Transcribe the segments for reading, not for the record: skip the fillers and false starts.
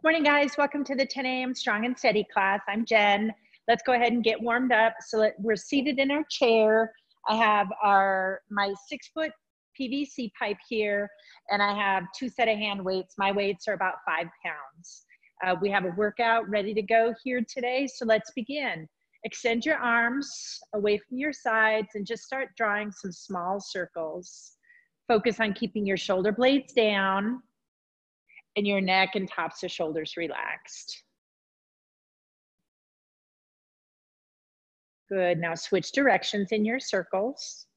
Morning, guys. Welcome to the 10 a.m. Strong and Steady class. I'm Jen. Let's go ahead and get warmed up. So we're seated in our chair. I have my 6-foot PVC pipe here, and I have 2 sets of hand weights. My weights are about 5 pounds. We have a workout ready to go here today, so let's begin. Extend your arms away from your sides and just start drawing some small circles. Focus on keeping your shoulder blades down and your neck and tops of shoulders relaxed. Good. Now switch directions in your circles.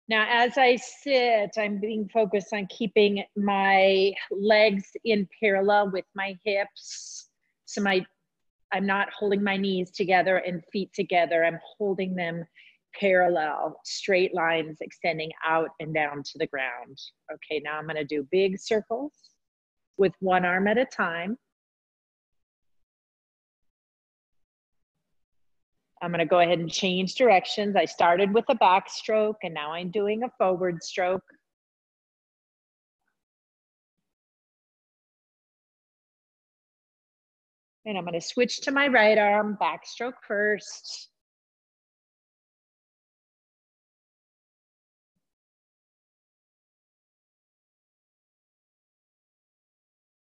Now, as I sit, I'm being focused on keeping my legs in parallel with my hips. So I'm not holding my knees together and feet together. I'm holding them parallel, straight lines extending out and down to the ground. Okay, now I'm going to do big circles with one arm at a time. I'm going to go ahead and change directions. I started with a backstroke and now I'm doing a forward stroke. And I'm going to switch to my right arm, backstroke first.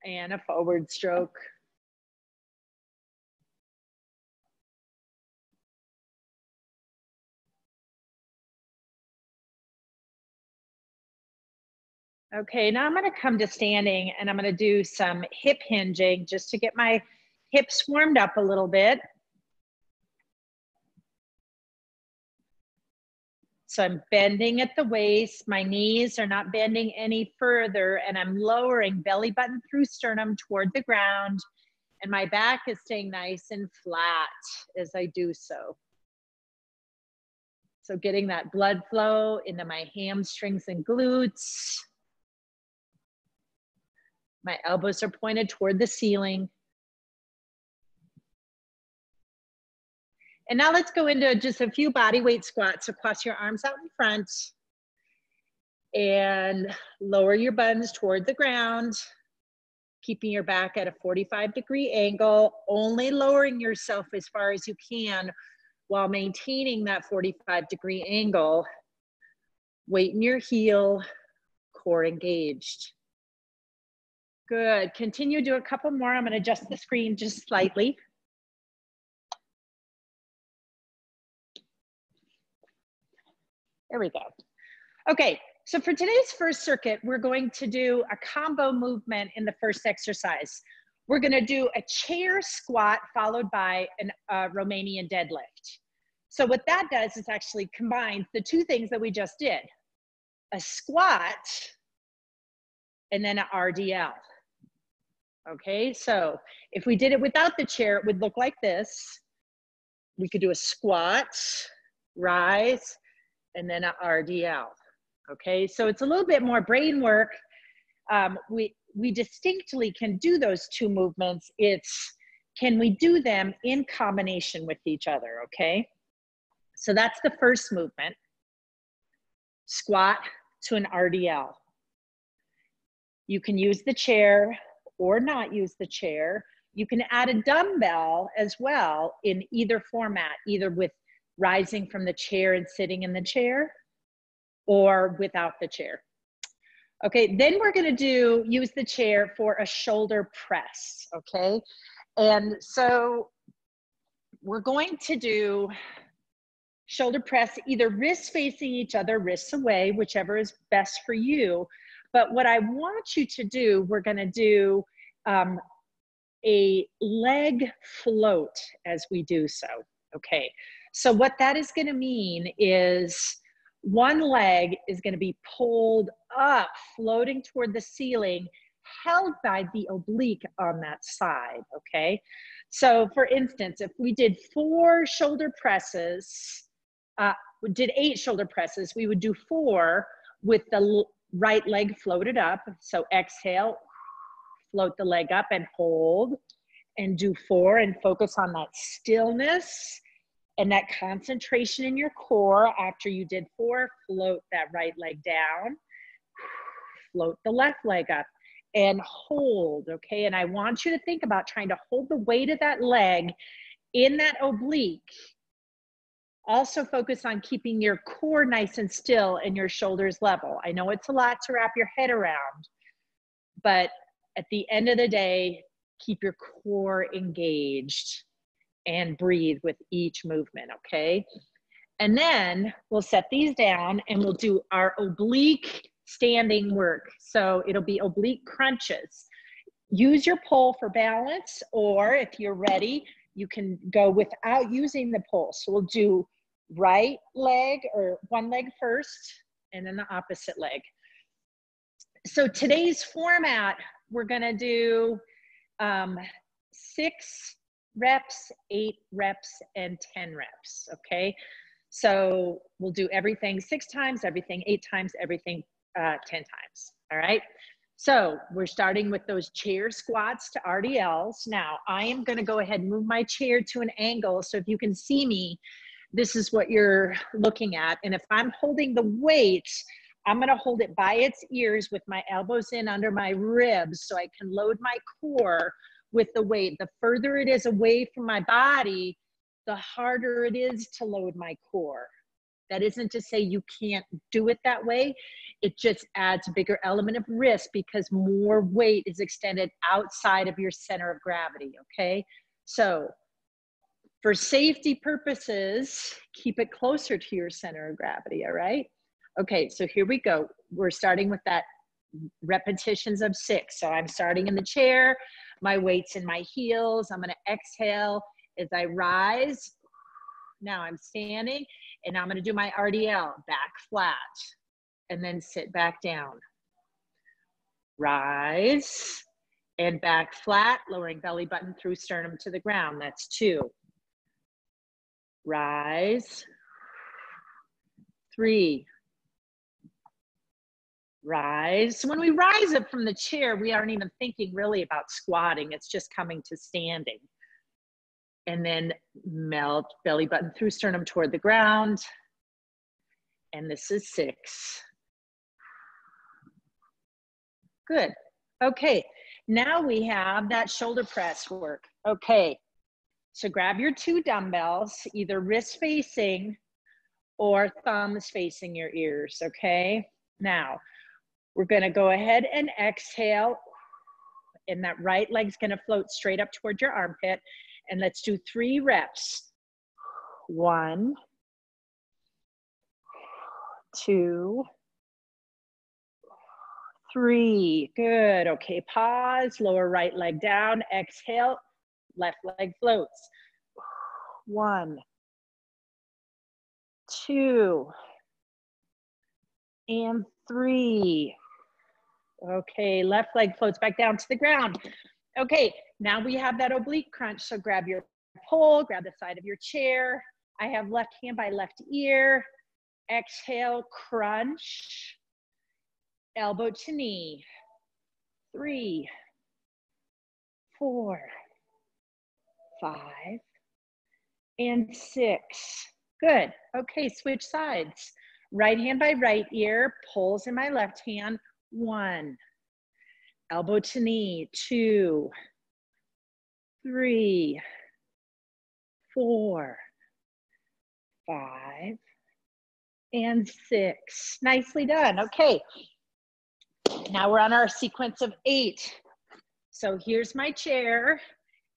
And a forward stroke. Okay, now I'm going to come to standing and I'm going to do some hip hinging just to get my hips warmed up a little bit. So I'm bending at the waist, my knees are not bending any further, and I'm lowering belly button through sternum toward the ground, and my back is staying nice and flat as I do so. So getting that blood flow into my hamstrings and glutes. My elbows are pointed toward the ceiling. And now let's go into just a few body weight squats. So cross your arms out in front and lower your buns toward the ground, keeping your back at a 45-degree angle, only lowering yourself as far as you can while maintaining that 45-degree angle. Weight in your heel, core engaged. Good. Continue to do a couple more. I'm going to adjust the screen just slightly. There we go. Okay, so for today's first circuit, we're going to do a combo movement in the first exercise. We're going to do a chair squat followed by a Romanian deadlift. So what that does is actually combines the two things that we just did, a squat and then an RDL. Okay, so if we did it without the chair, it would look like this. We could do a squat, rise, and then an RDL. Okay, so it's a little bit more brain work. We distinctly can do those two movements. It's, can we do them in combination with each other, okay? So that's the first movement, squat to an RDL. You can use the chair or not use the chair. You can add a dumbbell as well in either format, either with rising from the chair and sitting in the chair or without the chair. Okay, then we're gonna use the chair for a shoulder press, okay? And so we're going to do shoulder press, either wrists facing each other, wrists away, whichever is best for you. But what I want you to do, we're gonna do a leg float as we do so, okay? So what that is gonna mean is one leg is gonna be pulled up, floating toward the ceiling, held by the oblique on that side, okay? So for instance, if we did 4 shoulder presses, we did 8 shoulder presses, we would do 4 with the right leg floated up. So exhale, float the leg up and hold, and do 4 and focus on that stillness And that concentration in your core after you did 4, float that right leg down, float the left leg up and hold, okay? And I want you to think about trying to hold the weight of that leg in that oblique. Also focus on keeping your core nice and still and your shoulders level. I know it's a lot to wrap your head around, but at the end of the day, keep your core engaged and breathe with each movement, okay? And then we'll set these down and we'll do our oblique standing work. So it'll be oblique crunches. Use your pole for balance, or if you're ready, you can go without using the pole. So we'll do right leg or one leg first and then the opposite leg. So today's format, we're gonna do 6 reps, 8 reps, and 10 reps, okay? So we'll do everything 6 times, everything 8 times, everything 10 times, all right? So we're starting with those chair squats to RDLs. Now I am gonna go ahead and move my chair to an angle so if you can see me, this is what you're looking at. And if I'm holding the weight, I'm gonna hold it by its ears with my elbows in under my ribs so I can load my core with the weight. The further it is away from my body, the harder it is to load my core. That isn't to say you can't do it that way. It just adds a bigger element of risk because more weight is extended outside of your center of gravity, okay? So for safety purposes, keep it closer to your center of gravity, all right? Okay, so here we go. We're starting with that repetitions of 6. So I'm starting in the chair, my weight's in my heels. I'm gonna exhale as I rise. Now I'm standing and I'm gonna do my RDL, back flat, and then sit back down. Rise and back flat, lowering belly button through sternum to the ground. That's 2. Rise, 3. Rise. So when we rise up from the chair, we aren't even thinking really about squatting. It's just coming to standing. And then melt belly button through sternum toward the ground. And this is 6. Good. Okay. Now we have that shoulder press work. Okay. So grab your 2 dumbbells, either wrist facing or thumbs facing your ears. Okay. Now we're going to go ahead and exhale. And that right leg's going to float straight up toward your armpit. And let's do 3 reps. 1, 2, 3. Good. Okay, pause. Lower right leg down. Exhale. Left leg floats. 1, 2, and 3. Okay, left leg floats back down to the ground. Okay, now we have that oblique crunch. So grab your pole, grab the side of your chair. I have left hand by left ear. Exhale, crunch. Elbow to knee. 3, 4, 5, and 6. Good. Okay, switch sides. Right hand by right ear, poles in my left hand. 1. Elbow to knee. 2, 3, 4, 5, and 6. Nicely done. Okay. Now we're on our sequence of 8. So here's my chair.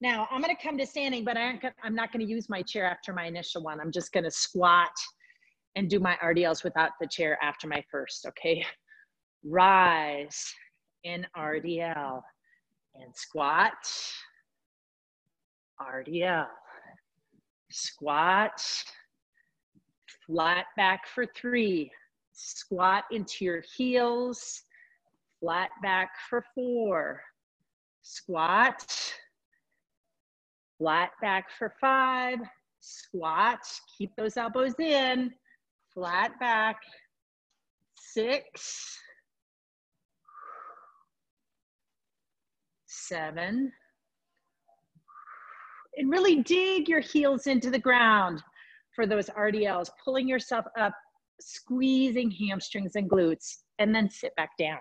Now I'm going to come to standing, but I'm not going to use my chair after my initial one. I'm just going to squat and do my RDLs without the chair after my first, okay? Rise in RDL and squat, RDL, squat, flat back for 3, squat into your heels, flat back for 4, squat, flat back for 5, squat, keep those elbows in, flat back, 6, 7, and really dig your heels into the ground. for those RDLs, pulling yourself up, squeezing hamstrings and glutes, and then sit back down.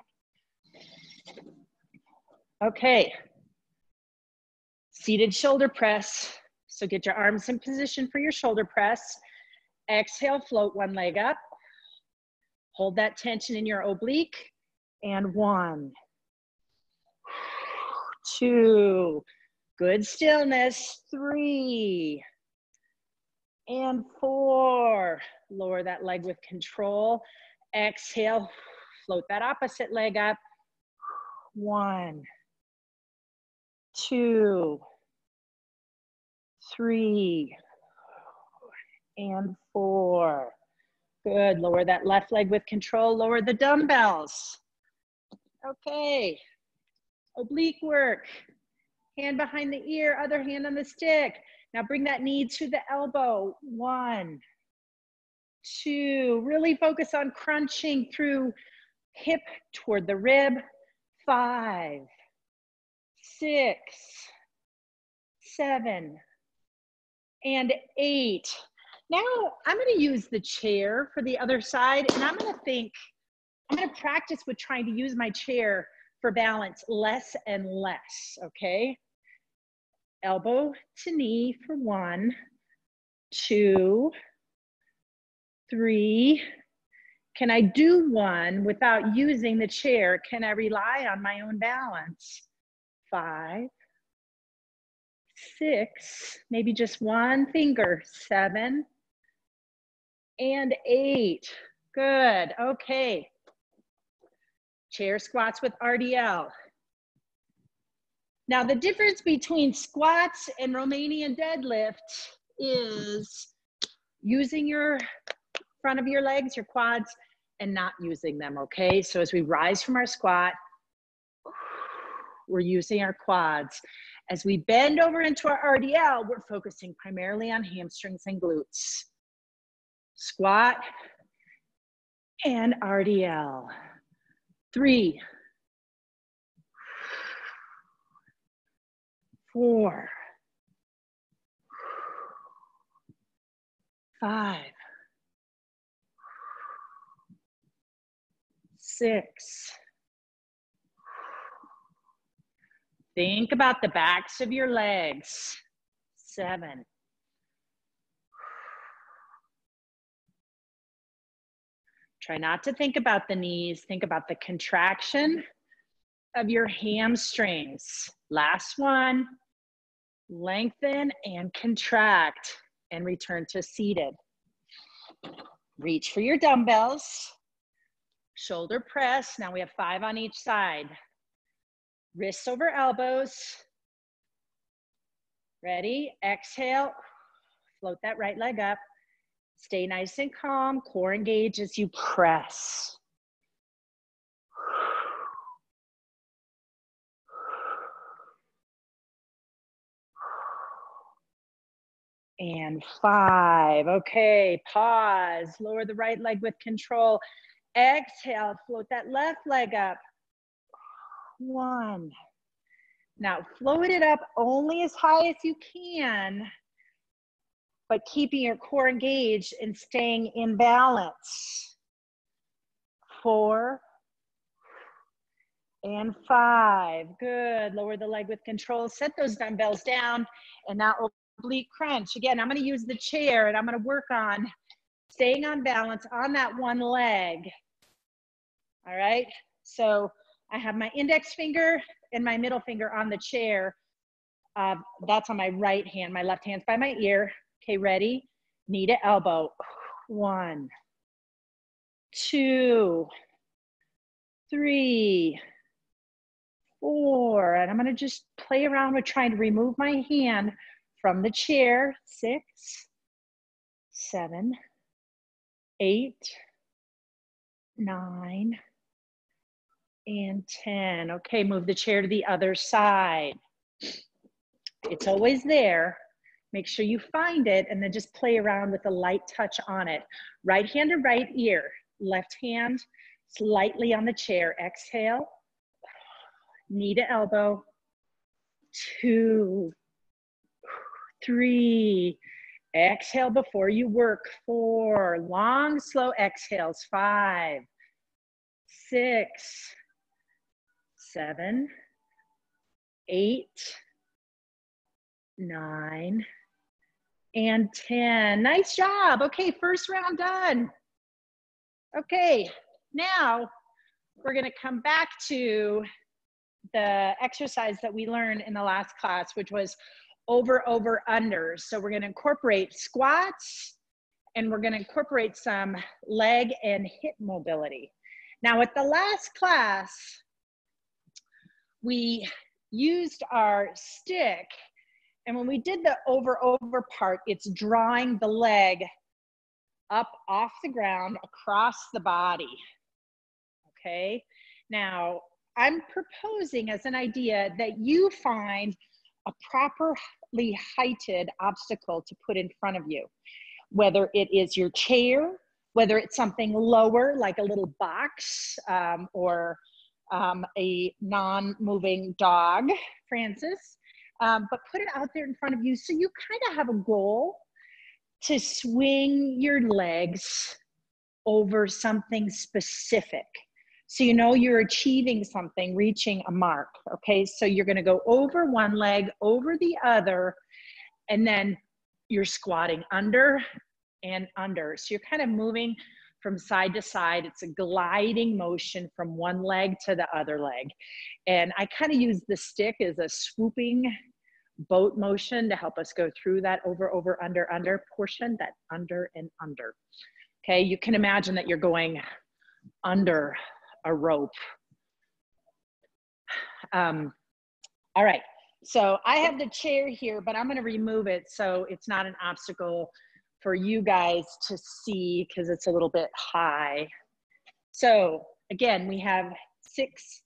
Okay, seated shoulder press. So get your arms in position for your shoulder press. Exhale, float one leg up. Hold that tension in your oblique. And 1, 2, good stillness. 3, and 4. Lower that leg with control. Exhale, float that opposite leg up. 1, 2, 3, and 4. Good, lower that left leg with control, lower the dumbbells. Okay, oblique work. Hand behind the ear, other hand on the stick. Now bring that knee to the elbow. 1, 2, really focus on crunching through hip toward the rib. 5, 6, 7, and 8. Now I'm going to use the chair for the other side, and I'm going to practice with trying to use my chair for balance less and less, okay? Elbow to knee for 1, 2, 3. Can I do one without using the chair? Can I rely on my own balance? 5, 6, maybe just one finger. 7, and 8. Good, okay. Chair squats with RDL. Now the difference between squats and Romanian deadlift is using your front of your legs, your quads, and not using them, okay? So as we rise from our squat, we're using our quads. As we bend over into our RDL, we're focusing primarily on hamstrings and glutes. Squat and RDL. 3, 4, 5, 6. Think about the backs of your legs. 7. Try not to think about the knees. Think about the contraction of your hamstrings. Last one. Lengthen and contract and return to seated. Reach for your dumbbells. Shoulder press. Now we have 5 on each side. Wrists over elbows. Ready? Exhale. Float that right leg up. Stay nice and calm. Core engage as you press. And 5. Okay, pause. Lower the right leg with control. Exhale, float that left leg up. 1. Now float it up only as high as you can, but keeping your core engaged and staying in balance. 4 and 5. Good. Lower the leg with control. Set those dumbbells down. And now oblique crunch. Again, I'm going to use the chair and I'm going to work on staying on balance on that one leg. All right. So I have my index finger and my middle finger on the chair. That's on my right hand. My left hand's by my ear. Okay, ready? Knee to elbow. 1, 2, 3, 4. And I'm going to just play around with trying to remove my hand from the chair. 6, 7, 8, 9, and 10. Okay, move the chair to the other side. It's always there. Make sure you find it and then just play around with a light touch on it. Right hand to right ear, left hand slightly on the chair. Exhale, knee to elbow. 2, 3, Exhale before you work. 4, long, slow exhales. 5, 6, 7, 8, 9, and 10. Nice job. Okay, first round done. Okay, now we're gonna come back to the exercise that we learned in the last class, which was over, over, under. So we're gonna incorporate squats and we're gonna incorporate some leg and hip mobility. Now at the last class, we used our stick, and when we did the over, over part, it's drawing the leg up off the ground across the body, okay? Now, I'm proposing as an idea that you find a properly heighted obstacle to put in front of you, whether it is your chair, whether it's something lower like a little box or a non-moving dog, Francis, but put it out there in front of you so you kind of have a goal to swing your legs over something specific. So you know you're achieving something, reaching a mark, okay? So you're gonna go over one leg, over the other, and then you're squatting under and under. So you're kind of moving from side to side. It's a gliding motion from one leg to the other leg. And I kind of use the stick as a swooping boat motion to help us go through that over, over, under, under portion, that under and under. Okay, you can imagine that you're going under a rope. All right, so I have the chair here, but I'm gonna remove it so it's not an obstacle for you guys to see because it's a little bit high. So again, we have 6,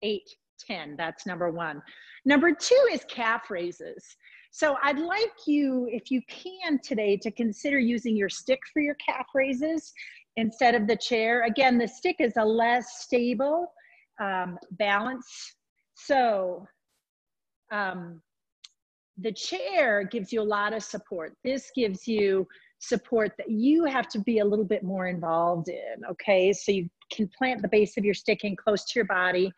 8, 10, that's number 1. Number 2 is calf raises. So I'd like you, if you can today, to consider using your stick for your calf raises instead of the chair. Again, the stick is a less stable balance. So the chair gives you a lot of support. This gives you support that you have to be a little bit more involved in, okay? So you can plant the base of your stick in close to your body,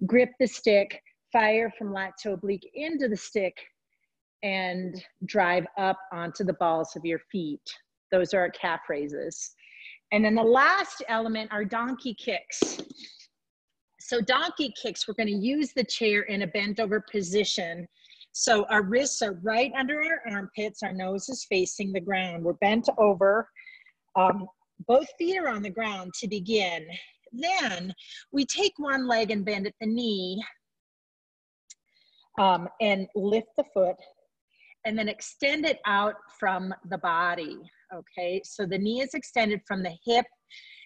grip the stick, fire from lat to oblique into the stick, and drive up onto the balls of your feet. Those are our calf raises. And then the last element are donkey kicks. So donkey kicks, we're gonna use the chair in a bent over position. So our wrists are right under our armpits, our nose is facing the ground. We're bent over, both feet are on the ground to begin. Then we take one leg and bend at the knee and lift the foot and then extend it out from the body, okay? So the knee is extended from the hip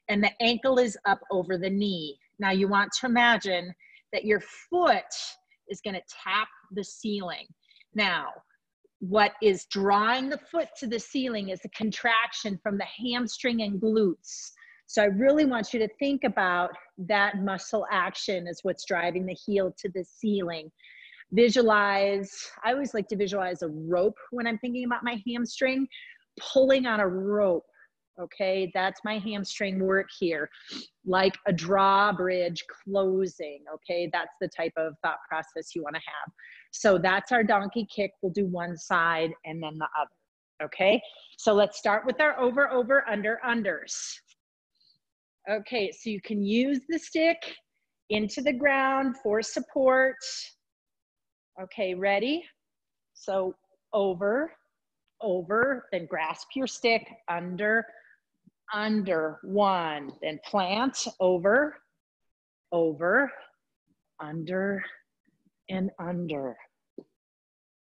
and the ankle is up over the knee. Now you want to imagine that your foot is gonna tap the ceiling. Now, what is drawing the foot to the ceiling is a contraction from the hamstring and glutes. So I really want you to think about that muscle action as what's driving the heel to the ceiling. Visualize, I always like to visualize a rope when I'm thinking about my hamstring, pulling on a rope. Okay, that's my hamstring work here, like a drawbridge closing. Okay, that's the type of thought process you want to have. So that's our donkey kick. We'll do one side and then the other. Okay, so let's start with our over, over, under, unders. Okay, so you can use the stick into the ground for support. Okay, ready? So over, over, then grasp your stick, under, under, 1, then plant, over, over, under, and under.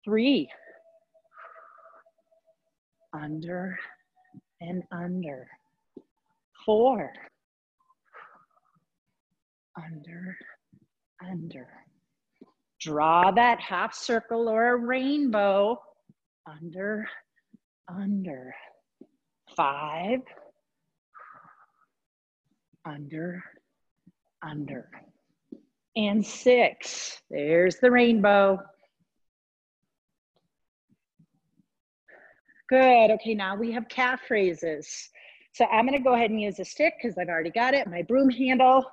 3, under, and under. 4, under, under. Draw that half circle or a rainbow, under, under. 5, under, under. And 6, there's the rainbow. Good. Okay, now we have calf raises. So I'm going to go ahead and use a stick because I've already got it. My broom handle,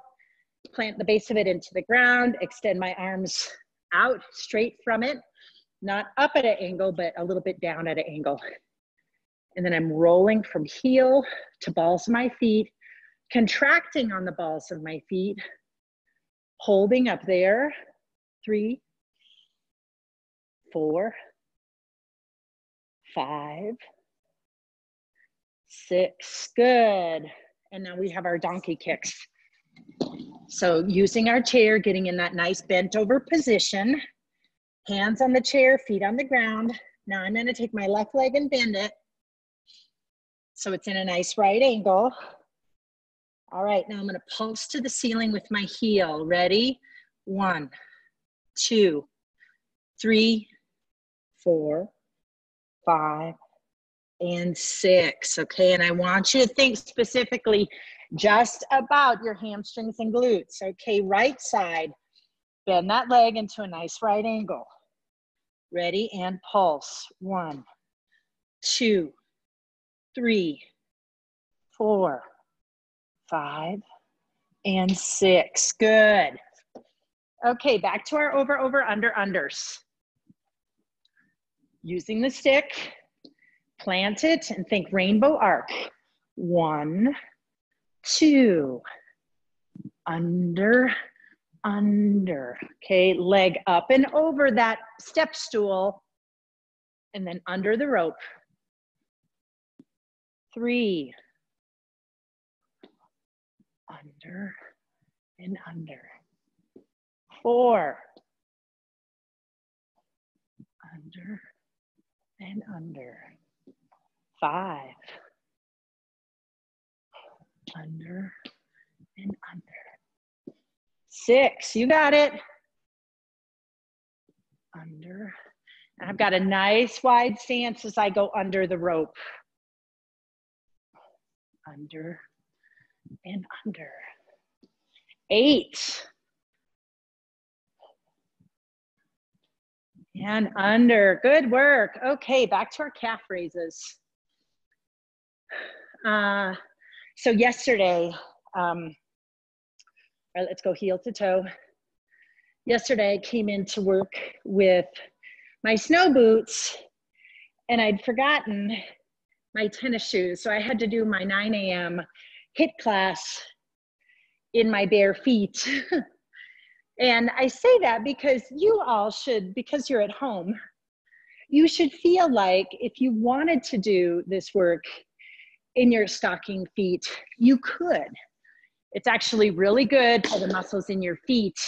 plant the base of it into the ground, extend my arms out straight from it, not up at an angle, but a little bit down at an angle. And then I'm rolling from heel to balls of my feet, contracting on the balls of my feet, holding up there. 3, 4, 5, 6, good. And now we have our donkey kicks. So using our chair, getting in that nice bent over position, hands on the chair, feet on the ground. Now I'm gonna take my left leg and bend it so it's in a nice right angle. All right, now I'm gonna pulse to the ceiling with my heel. Ready? 1, 2, 3, 4, 5, and 6, okay? And I want you to think specifically just about your hamstrings and glutes, okay? Right side, bend that leg into a nice right angle. Ready, and pulse. 1, 2, 3, 4, 5, and 6, good. Okay, back to our over, under, unders. Using the stick, plant it and think rainbow arc. 1, 2, under, under. Okay, leg up and over that step stool and then under the rope. 3, under and under. 4, under and under. 5, under and under. 6, you got it. Under. And I've got a nice wide stance as I go under the rope. Under and under. 8. And under, good work. Okay, back to our calf raises. So yesterday, all right, let's go heel to toe. Yesterday I came into work with my snow boots and I'd forgotten my tennis shoes. So I had to do my 9 a.m. HIIT class in my bare feet. And I say that because you all should, because you're at home, you should feel like if you wanted to do this work in your stocking feet, you could. It's actually really good for the muscles in your feet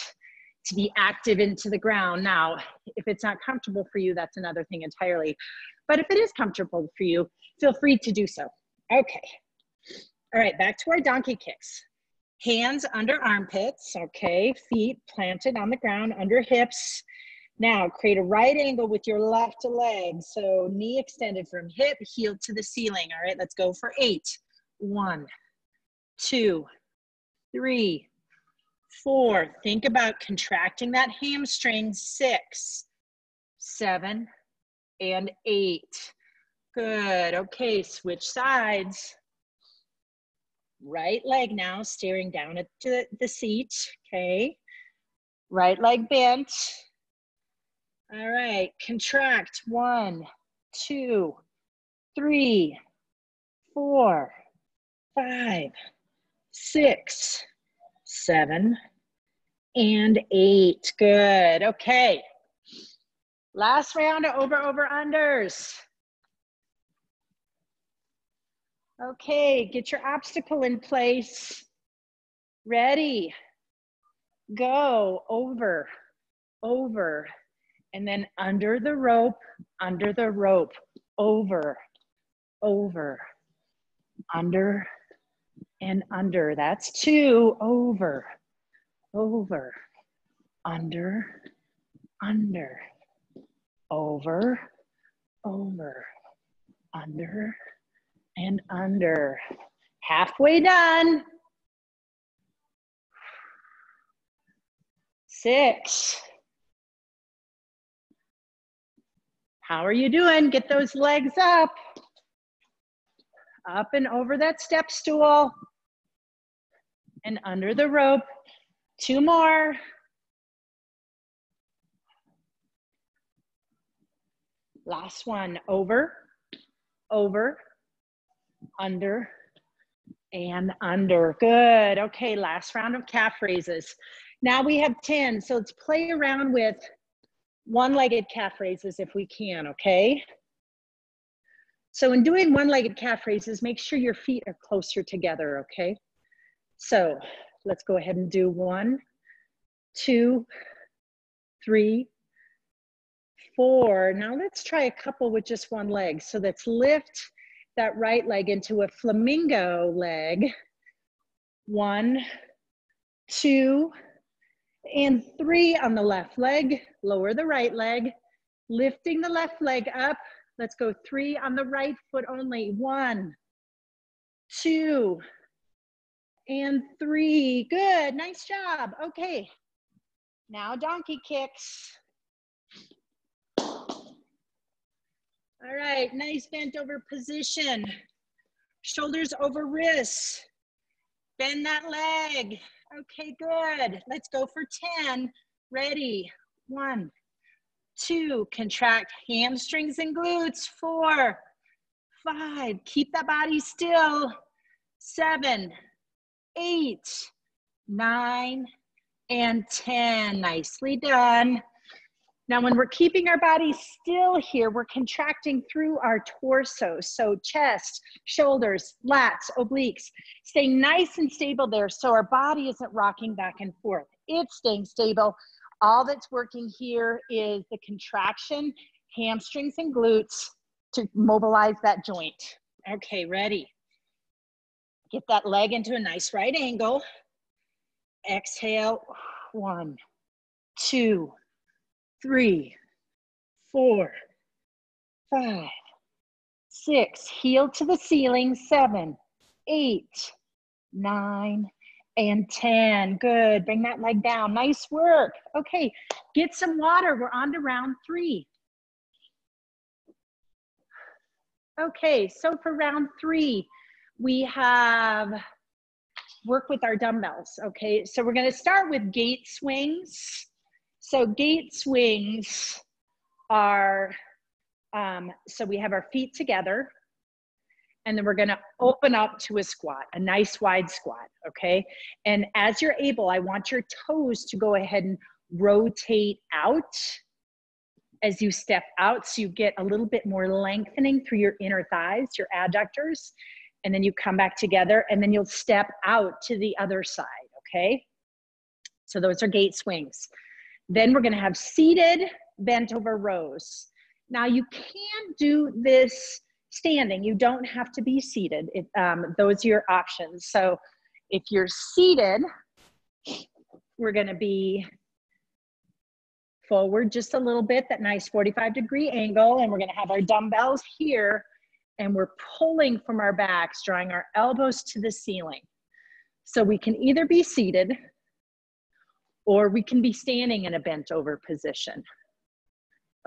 to be active into the ground. Now, if it's not comfortable for you, that's another thing entirely. But if it is comfortable for you, feel free to do so. Okay. All right, back to our donkey kicks. Hands under armpits, okay, feet planted on the ground under hips. Now create a right angle with your left leg. So knee extended from hip, heel to the ceiling. All right, let's go for 8. 1, 2, 3, 4. Think about contracting that hamstring. 6, 7, and 8. Good, okay, switch sides. Right leg now, staring down at the seat, okay? Right leg bent. All right, contract. 1, 2, 3, 4, 5, 6, 7, and 8. Good, okay. Last round of over, unders. Okay, get your obstacle in place. Ready, go, over, and then under the rope, over, under, and under. That's 2, over, under, over, under, and under. Halfway done. 6. How are you doing? Get those legs up. Up and over that step stool and under the rope. 2 more. Last one, over, over, under, and under. Good. Okay, last round of calf raises. Now we have 10, so let's play around with one-legged calf raises if we can, okay? So in doing one-legged calf raises, make sure your feet are closer together, okay? So let's go ahead and do 1, 2, 3, 4. Now let's try a couple with just one leg. So let's lift that right leg into a flamingo leg. 1, 2, and 3 on the left leg. Lower the right leg, lifting the left leg up. Let's go 3 on the right foot only. 1, 2, and 3. Good, nice job. Okay, now donkey kicks. All right, nice bent over position. Shoulders over wrists. Bend that leg. Okay, good. Let's go for 10. Ready? 1, 2, contract hamstrings and glutes. 4, 5, keep that body still. 7, 8, 9, and 10. Nicely done. Now, when we're keeping our body still here, we're contracting through our torso. So chest, shoulders, lats, obliques, staying nice and stable there so our body isn't rocking back and forth. It's staying stable. All that's working here is the contraction, hamstrings and glutes to mobilize that joint. Okay, ready? Get that leg into a nice right angle. Exhale, 1, 2, 3, 4, 5, 6, heel to the ceiling, 7, 8, 9, and 10. Good, bring that leg down, nice work. Okay, get some water, we're on to round 3. Okay, so for round 3, we have work with our dumbbells, okay? So we're gonna start with gate swings. So gate swings are, so we have our feet together and then we're gonna open up to a squat, a nice wide squat, okay? And as you're able, I want your toes to go ahead and rotate out as you step out so you get a little bit more lengthening through your inner thighs, your adductors, and then you come back together and then you'll step out to the other side, okay? So those are gate swings. Then we're gonna have seated bent over rows. Now you can do this standing. You don't have to be seated. Those are your options. So if you're seated, we're gonna be forward just a little bit, that nice 45-degree angle, and we're gonna have our dumbbells here, and we're pulling from our backs, drawing our elbows to the ceiling. So we can either be seated or we can be standing in a bent over position,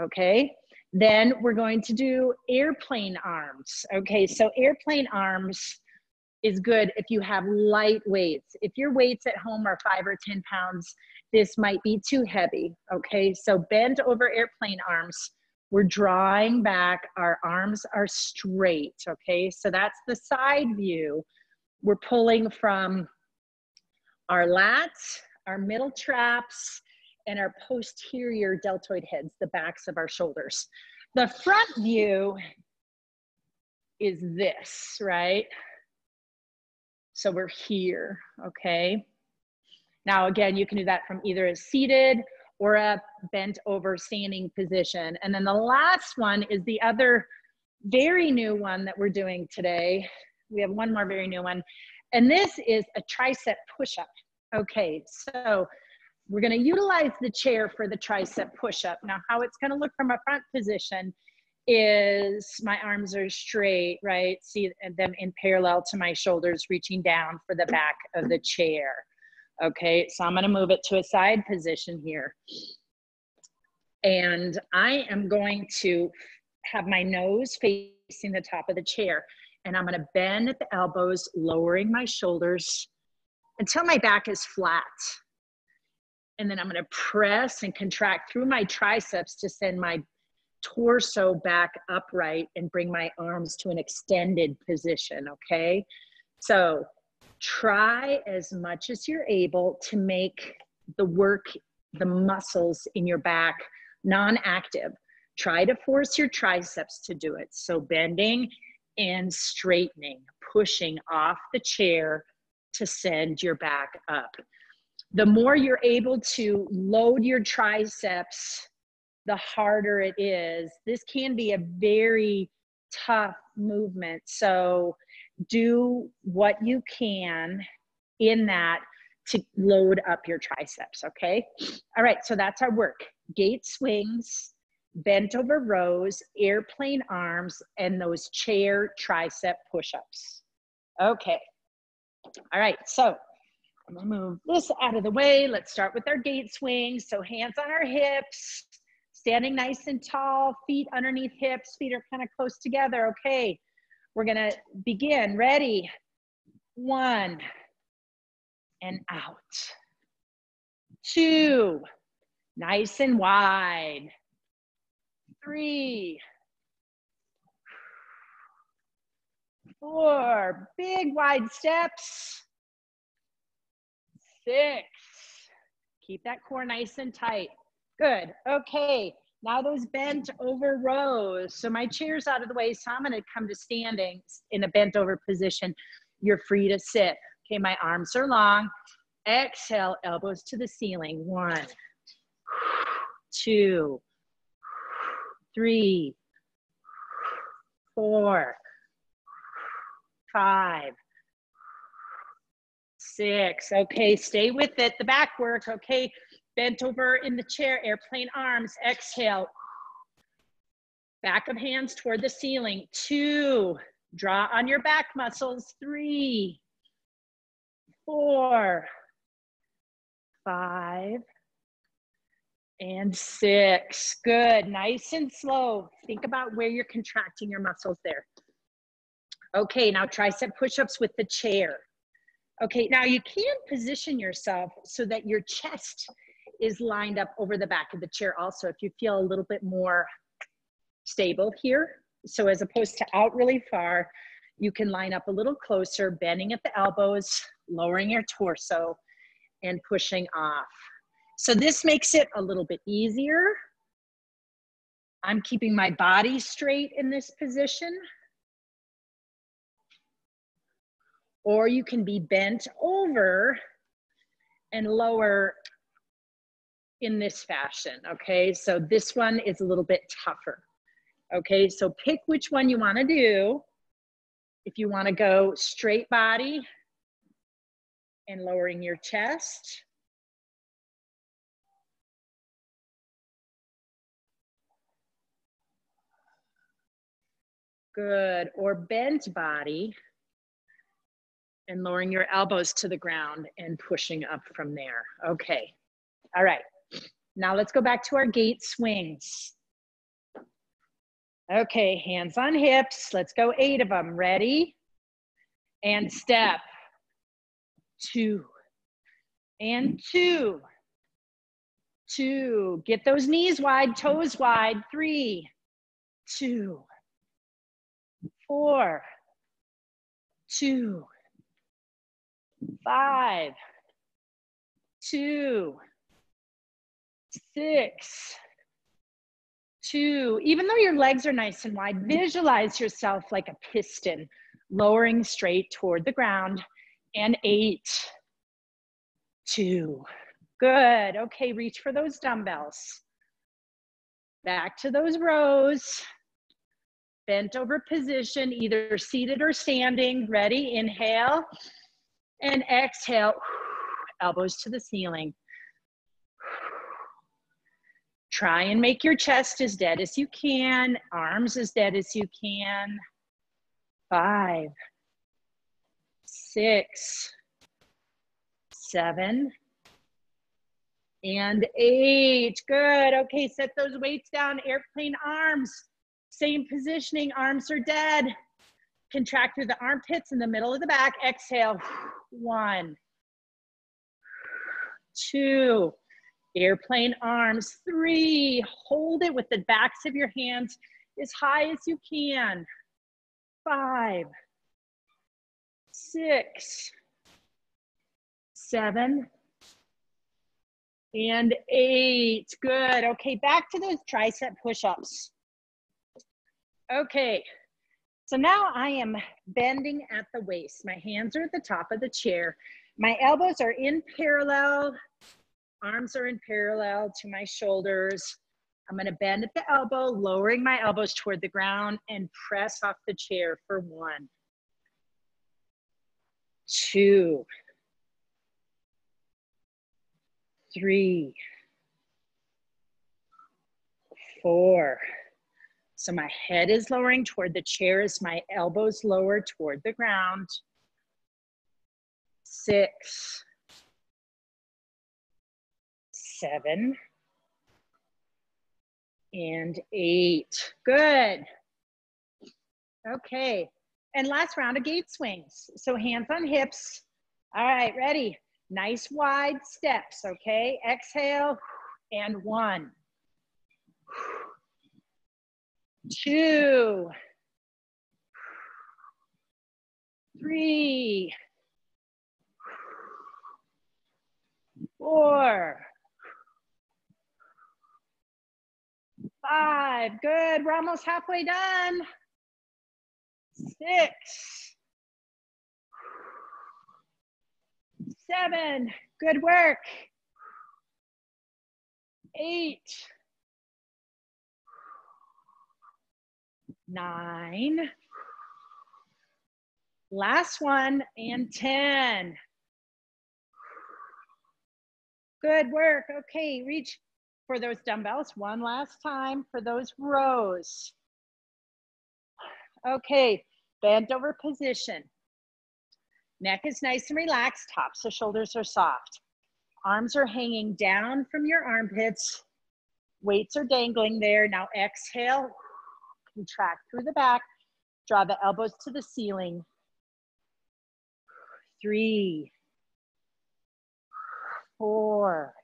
okay? Then we're going to do airplane arms, okay? So airplane arms is good if you have light weights. If your weights at home are 5 or 10 pounds, this might be too heavy, okay? So bent over airplane arms, we're drawing back, our arms are straight, okay? So that's the side view. We're pulling from our lats, our middle traps, and our posterior deltoid heads, the backs of our shoulders. The front view is this, right? So we're here, okay? Now again, you can do that from either a seated or a bent over standing position. And then the last one is the other very new one that we're doing today. We have one more very new one. And this is a tricep push-up. Okay, so we're gonna utilize the chair for the tricep push-up. Now how it's gonna look from a front position is my arms are straight, right? See them in parallel to my shoulders, reaching down for the back of the chair. Okay, so I'm gonna move it to a side position here. And I am going to have my nose facing the top of the chair. And I'm gonna bend at the elbows, lowering my shoulders until my back is flat. And then I'm gonna press and contract through my triceps to send my torso back upright and bring my arms to an extended position, okay? So try as much as you're able to make the work, the muscles in your back non-active. Try to force your triceps to do it. So bending and straightening, pushing off the chair to send your back up. The more you're able to load your triceps, the harder it is. This can be a very tough movement. So do what you can in that to load up your triceps, okay? All right, so that's our work. Gate swings, bent over rows, airplane arms, and those chair tricep push-ups. Okay, all right, so I'm gonna move this out of the way. Let's start with our gate swings. So hands on our hips, standing nice and tall, feet underneath hips, feet are kind of close together, okay? We're gonna begin, ready? 1, and out. 2, nice and wide. 3, 4, big wide steps. 6, keep that core nice and tight. Good, okay. Now those bent over rows. So my chair's out of the way, so I'm gonna come to standing in a bent over position. You're free to sit. Okay, my arms are long. Exhale, elbows to the ceiling. 1, 2, 3, 4, 5, 6. Okay, stay with it. The back work, okay. Bent over in the chair, airplane arms. Exhale. Back of hands toward the ceiling. 2, draw on your back muscles. 3, 4, 5, and 6. Good, nice and slow. Think about where you're contracting your muscles there. Okay, now tricep push-ups with the chair. Okay, now you can position yourself so that your chest is lined up over the back of the chair also, if you feel a little bit more stable here. So as opposed to out really far, you can line up a little closer, bending at the elbows, lowering your torso, and pushing off. So this makes it a little bit easier. I'm keeping my body straight in this position. Or you can be bent over and lower in this fashion, okay? So this one is a little bit tougher, okay? So pick which one you wanna do. If you wanna go straight body and lowering your chest. Good, or bent body and lowering your elbows to the ground and pushing up from there. Okay, all right. Now let's go back to our gate swings. Okay, hands on hips. Let's go 8 of them. Ready? And step. 2. And 2. 2. Get those knees wide, toes wide. 3, 2, 4, 2, 5, 2, 6, 2. Even though your legs are nice and wide, visualize yourself like a piston, lowering straight toward the ground. And 8, 2. Good. Okay, reach for those dumbbells. Back to those rows. Bent over position, either seated or standing. Ready? Inhale and exhale. Elbows to the ceiling. Try and make your chest as dead as you can, arms as dead as you can. 5, 6, 7, and 8. Good. Okay, set those weights down. Airplane arms. Same positioning. Arms are dead. Contract through the armpits in the middle of the back. Exhale. 1, 2, airplane arms. 3, hold it with the backs of your hands as high as you can. 5, 6, 7, and 8. Good. Okay, back to those tricep push-ups. Okay, so now I am bending at the waist. My hands are at the top of the chair. My elbows are in parallel. Arms are in parallel to my shoulders. I'm gonna bend at the elbow, lowering my elbows toward the ground and press off the chair for 1, 2, 3, 4. So my head is lowering toward the chair as my elbows lower toward the ground. 6, 7, and 8. Good. Okay. And last round of gate swings. So hands on hips. All right, ready. Nice wide steps, okay? Exhale, and 1, 2, 3, 4, 5. Good. We're almost halfway done. 6, 7. Good work. 8, 9. Last one, and 10. Good work. Okay, reach for those dumbbells one last time for those rows. Okay, bent over position. Neck is nice and relaxed, tops of shoulders are soft. Arms are hanging down from your armpits. Weights are dangling there. Now exhale, contract through the back. Draw the elbows to the ceiling. 3, 4.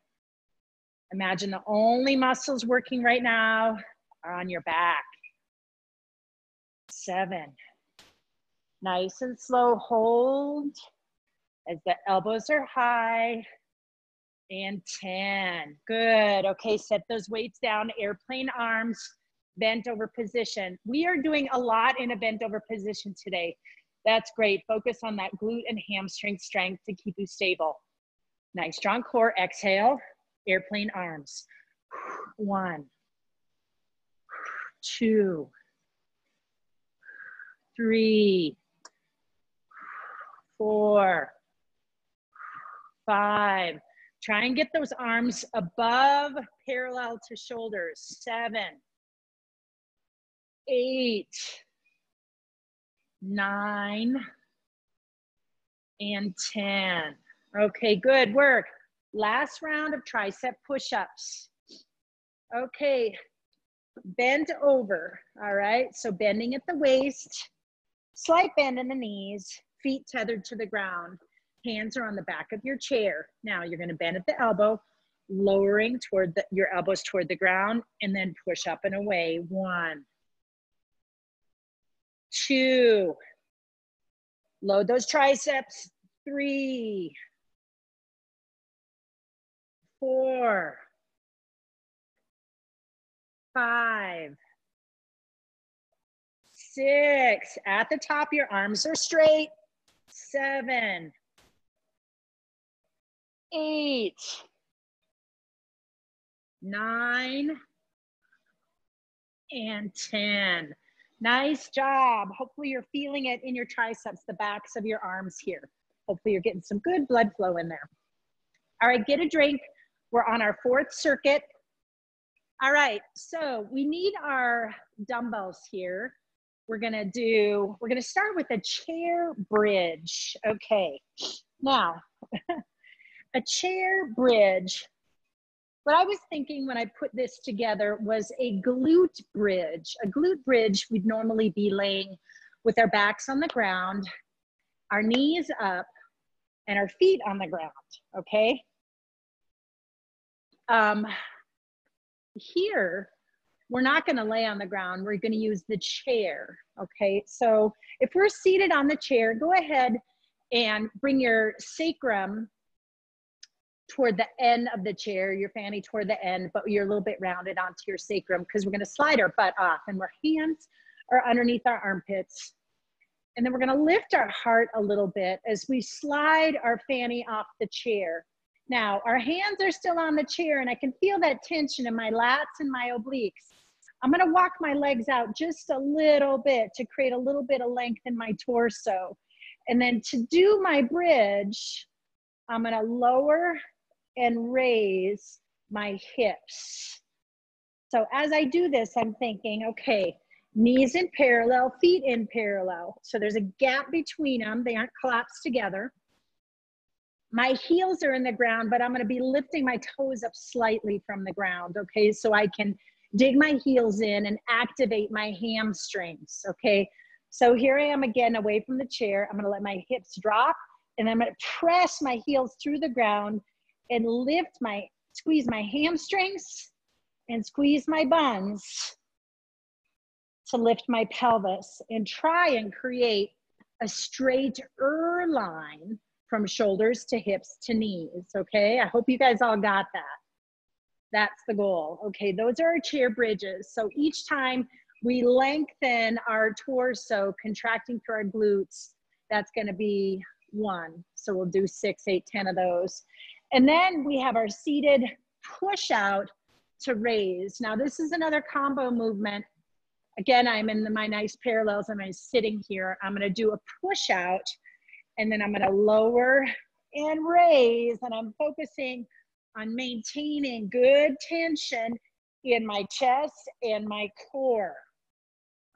Imagine the only muscles working right now are on your back. 7. Nice and slow, hold as the elbows are high. And 10. Good. Okay, set those weights down, airplane arms, bent over position. We are doing a lot in a bent over position today. That's great. Focus on that glute and hamstring strength to keep you stable. Nice strong core. Exhale, airplane arms. 1, 2, 3, 4, 5. Try and get those arms above, parallel to shoulders. 7, 8, 9, and 10. Okay, good work. Last round of tricep push-ups. Okay, bend over, all right? So bending at the waist, slight bend in the knees, feet tethered to the ground. Hands are on the back of your chair. Now you're gonna bend at the elbow, lowering toward your elbows toward the ground, and then push up and away. 1, 2, load those triceps. 3, 4, 5, 6. At the top, your arms are straight. 7, 8, 9, and 10. Nice job. Hopefully you're feeling it in your triceps, the backs of your arms here. Hopefully you're getting some good blood flow in there. All right, get a drink. We're on our 4th circuit. All right, so we need our dumbbells here. We're gonna start with a chair bridge. Okay, now, a chair bridge. What I was thinking when I put this together was a glute bridge. A glute bridge, we'd normally be laying with our backs on the ground, our knees up, and our feet on the ground, okay? Here, we're not gonna lay on the ground, we're gonna use the chair, okay? So if we're seated on the chair, go ahead and bring your sacrum toward the end of the chair, your fanny toward the end, but you're a little bit rounded onto your sacrum because we're gonna slide our butt off, and our hands are underneath our armpits. And then we're gonna lift our heart a little bit as we slide our fanny off the chair. Now, our hands are still on the chair, and I can feel that tension in my lats and my obliques. I'm gonna walk my legs out just a little bit to create a little bit of length in my torso. And then to do my bridge, I'm gonna lower and raise my hips. So as I do this, I'm thinking, okay, knees in parallel, feet in parallel. So there's a gap between them. They aren't collapsed together. My heels are in the ground, but I'm gonna be lifting my toes up slightly from the ground, okay? So I can dig my heels in and activate my hamstrings, okay? So here I am again, away from the chair. I'm gonna let my hips drop, and I'm gonna press my heels through the ground and squeeze my hamstrings and squeeze my buns to lift my pelvis and try and create a straighter line from shoulders to hips to knees, okay? I hope you guys all got that. That's the goal, okay? Those are our chair bridges. So each time we lengthen our torso, contracting through our glutes, that's gonna be 1. So we'll do 6, 8, 10 of those. And then we have our seated push out to raise. Now this is another combo movement. Again, I'm in my nice parallels and I'm sitting here. I'm gonna do a push out, and then I'm gonna lower and raise, and I'm focusing on maintaining good tension in my chest and my core.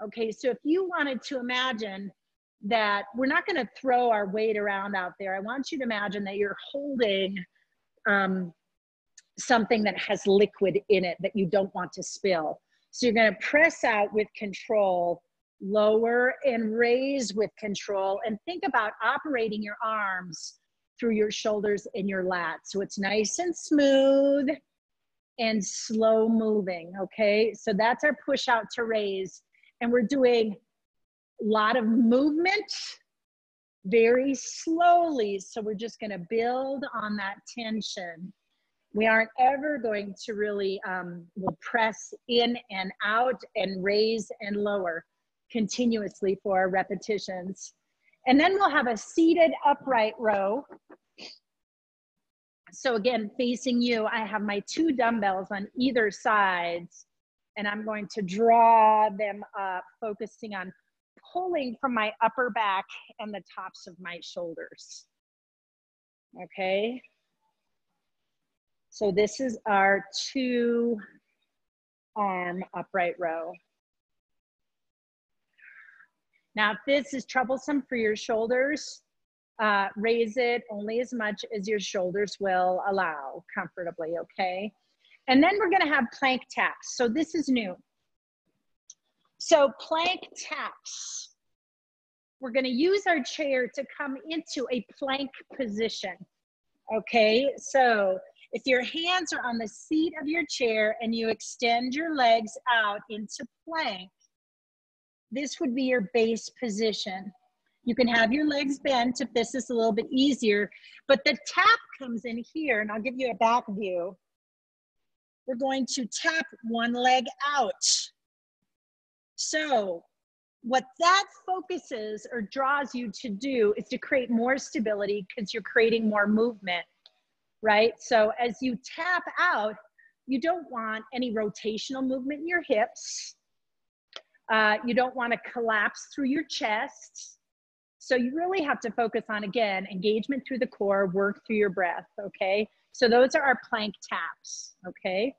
Okay, so if you wanted to imagine that we're not gonna throw our weight around out there, I want you to imagine that you're holding something that has liquid in it that you don't want to spill. So you're gonna press out with control, lower and raise with control, and think about operating your arms through your shoulders and your lats. So it's nice and smooth and slow moving, okay? So that's our push out to raise. And we're doing a lot of movement very slowly. So we're just gonna build on that tension. We aren't ever going to really, we'll press in and out and raise and lower continuously for our repetitions. And then we'll have a seated upright row. So again, facing you, I have my 2 dumbbells on either sides, and I'm going to draw them up, focusing on pulling from my upper back and the tops of my shoulders, okay? So this is our 2-arm upright row. Now, if this is troublesome for your shoulders, raise it only as much as your shoulders will allow comfortably, okay? And then we're gonna have plank taps. So this is new. So plank taps, we're gonna use our chair to come into a plank position, okay? So if your hands are on the seat of your chair and you extend your legs out into plank, this would be your base position. You can have your legs bent if this is a little bit easier, but the tap comes in here, and I'll give you a back view. We're going to tap one leg out. So what that focuses or draws you to do is to create more stability because you're creating more movement, right? So as you tap out, you don't want any rotational movement in your hips. You don't want to collapse through your chest. So you really have to focus on, again, engagement through the core, work through your breath, okay? So those are our plank taps, okay?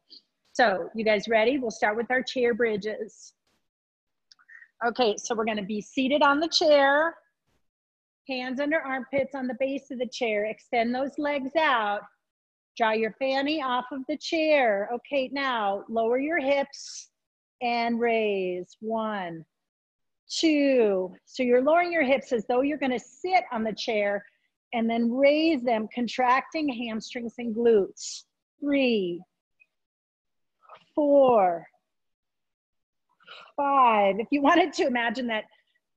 So you guys ready? We'll start with our chair bridges. Okay, so we're gonna be seated on the chair, hands under armpits on the base of the chair, extend those legs out, draw your fanny off of the chair. Okay, now lower your hips and raise. 1, 2. So you're lowering your hips as though you're going to sit on the chair and then raise them, contracting hamstrings and glutes. 3, 4, 5. If you wanted to imagine that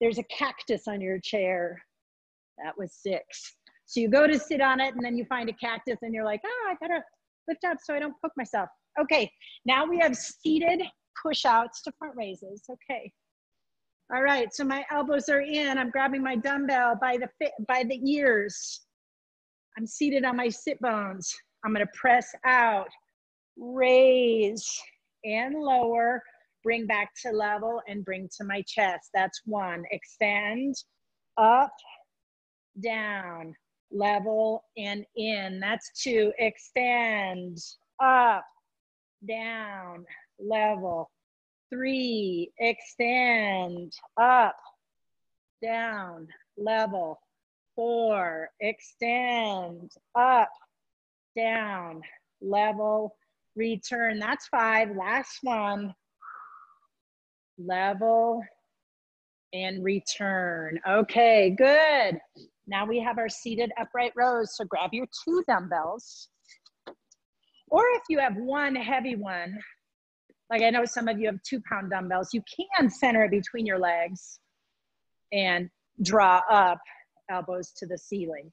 there's a cactus on your chair, that was 6. So you go to sit on it and then you find a cactus and you're like, oh, I gotta lift up so I don't poke myself. Okay, now we have seated push-outs to front raises. Okay. All right, so my elbows are in. I'm grabbing my dumbbell by the ears. I'm seated on my sit bones. I'm gonna press out, raise and lower, bring back to level and bring to my chest. That's 1. Extend, up, down, level and in. That's 2. Extend, up, down, level. 3, extend, up, down, level. 4, extend, up, down, level, return. That's 5. Last one. Level and return. Okay, good. Now we have our seated upright rows. So grab your 2 dumbbells. Or if you have one heavy one, like I know some of you have 2-pound dumbbells, you can center it between your legs and draw up, elbows to the ceiling.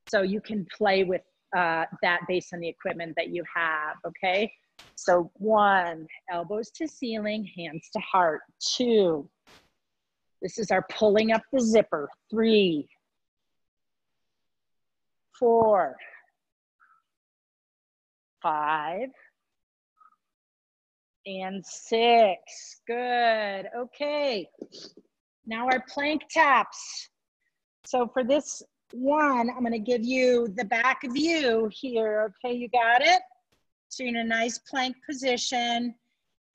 So you can play with that based on the equipment that you have, okay? So 1, elbows to ceiling, hands to heart. 2, this is our pulling up the zipper. 3, 4, 5, and 6. Good. Okay. Now our plank taps. So for this one, I'm going to give you the back view here. Okay, you got it? So you're in a nice plank position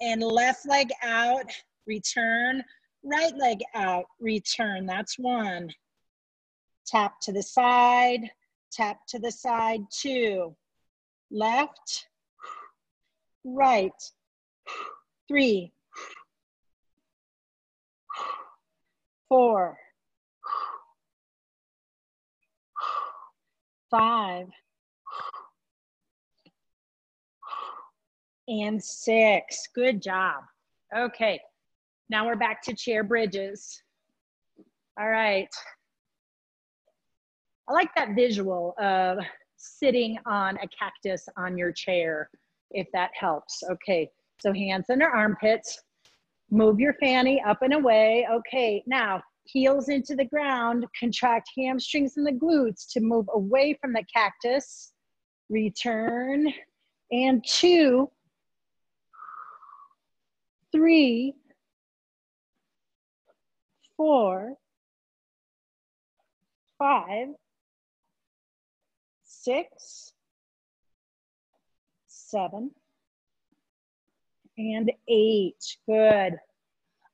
and left leg out, return, right leg out, return. That's 1. Tap to the side, tap to the side. 2, left, right. 3, 4, 5, and 6. Good job. Okay, now we're back to chair bridges. All right. I like that visual of sitting on a cactus on your chair, if that helps. Okay, so hands under armpits. Move your fanny up and away. Okay, now heels into the ground, contract hamstrings and the glutes to move away from the cactus. Return, and 2, 3, 4, 5, 6, 7, and 8. Good.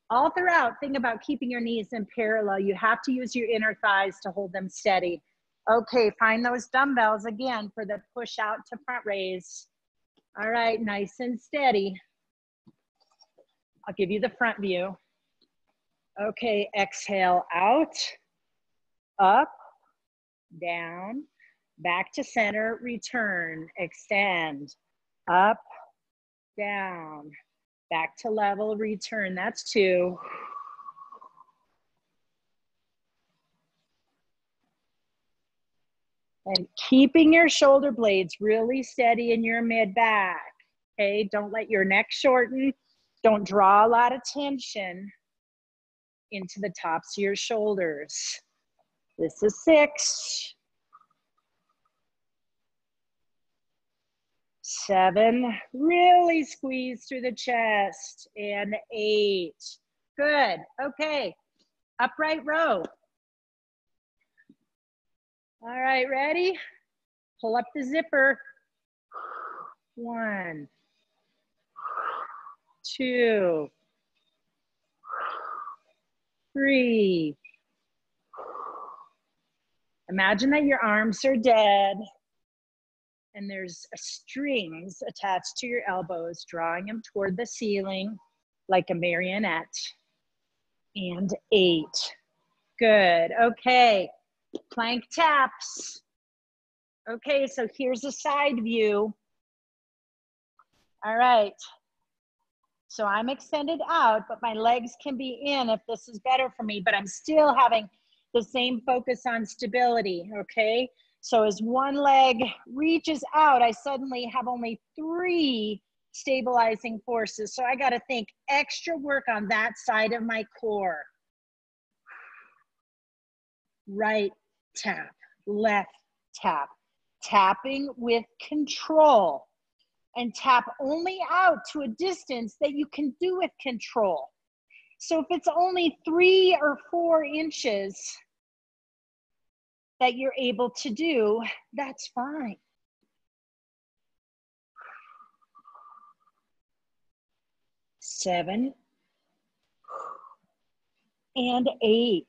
All throughout, think about keeping your knees in parallel. You have to use your inner thighs to hold them steady. Okay, find those dumbbells again for the push out to front raise. All right, nice and steady. I'll give you the front view. Okay, exhale out, up, down, back to center, return, extend, up, down, back to level, return. That's 2. And keeping your shoulder blades really steady in your mid-back, okay? Don't let your neck shorten. Don't draw a lot of tension into the tops of your shoulders. This is 6. 7, really squeeze through the chest, and 8. Good, okay, upright row. All right, ready? Pull up the zipper. 1, 2, 3. Imagine that your arms are dead and there's strings attached to your elbows, drawing them toward the ceiling like a marionette. and 8. Good, okay. Plank taps. Okay, so here's a side view. All right. So I'm extended out, but my legs can be in if this is better for me, but I'm still having the same focus on stability, okay? So as one leg reaches out, I suddenly have only 3 stabilizing forces. So I gotta think extra work on that side of my core. Right tap, left tap, tapping with control. And tap only out to a distance that you can do with control. So if it's only 3 or 4 inches that you're able to do, that's fine. 7 and 8.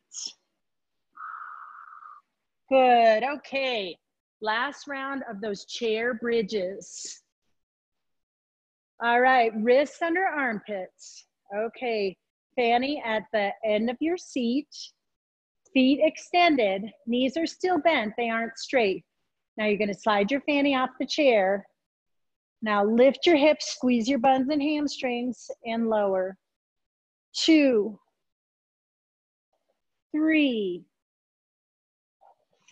Good, okay. Last round of those chair bridges. All right, wrists under armpits. Okay, fanny at the end of your seat. Feet extended, knees are still bent, they aren't straight. Now you're gonna slide your fanny off the chair. Now lift your hips, squeeze your buns and hamstrings, and lower. 2, 3,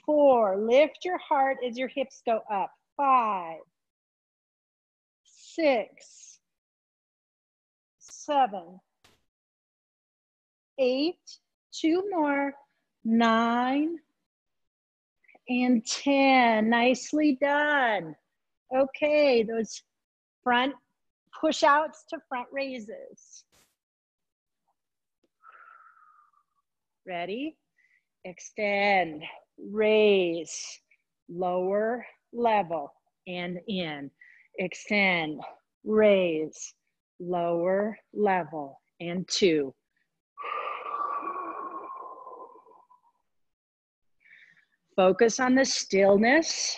4, lift your heart as your hips go up. 5, 6, 7, 8, 2 more, 9, and 10. Nicely done. Okay, those front push outs to front raises. Ready? Extend, raise, lower level, and in. Extend, raise, lower level, and 2. Focus on the stillness,